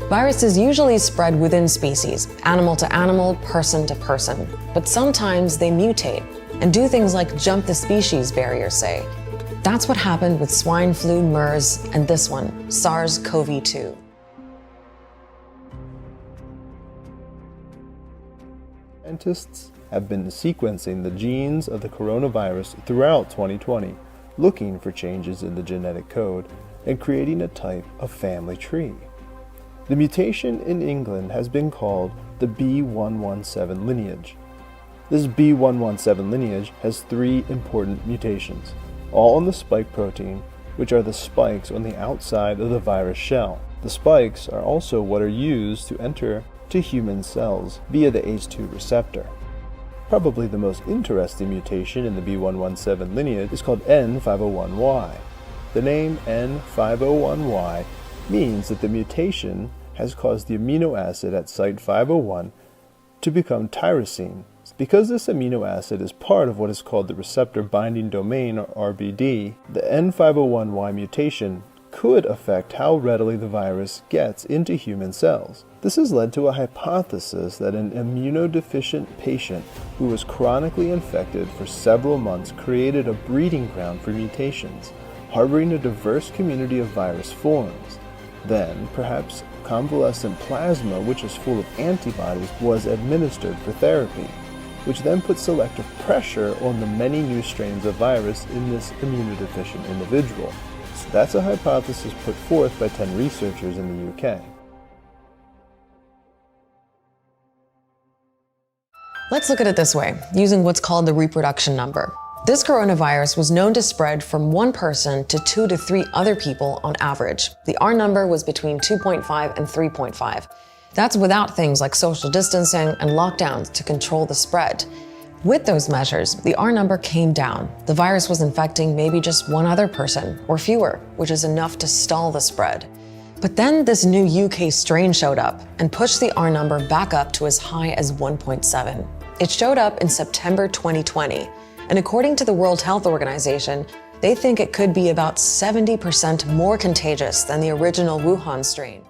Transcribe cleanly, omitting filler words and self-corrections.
Viruses usually spread within species, animal to animal, person to person. But sometimes they mutate and do things like jump the species barrier, say. That's what happened with swine flu, MERS, and this one, SARS-CoV-2. Scientists have been sequencing the genes of the coronavirus throughout 2020, looking for changes in the genetic code and creating a type of family tree. The mutation in England has been called the B117 lineage. This B117 lineage has 3 important mutations, all on the spike protein, which are the spikes on the outside of the virus shell. The spikes are also what are used to enter to human cells via the ACE2 receptor. Probably the most interesting mutation in the B117 lineage is called N501Y. The name N501Y means that the mutation has caused the amino acid at site 501 to become tyrosine. Because this amino acid is part of what is called the receptor binding domain, or RBD, the N501Y mutation could affect how readily the virus gets into human cells. This has led to a hypothesis that an immunodeficient patient who was chronically infected for several months created a breeding ground for mutations, harboring a diverse community of virus forms. Then, perhaps convalescent plasma, which is full of antibodies, was administered for therapy, which then put selective pressure on the many new strains of virus in this immunodeficient individual. So that's a hypothesis put forth by 10 researchers in the UK. Let's look at it this way, using what's called the reproduction number. This coronavirus was known to spread from one person to 2 to 3 other people on average. The R number was between 2.5 and 3.5. That's without things like social distancing and lockdowns to control the spread. With those measures, the R number came down. The virus was infecting maybe just one other person, or fewer, which is enough to stall the spread. But then this new UK strain showed up and pushed the R number back up to as high as 1.7. It showed up in September 2020. And according to the World Health Organization, they think it could be about 70% more contagious than the original Wuhan strain.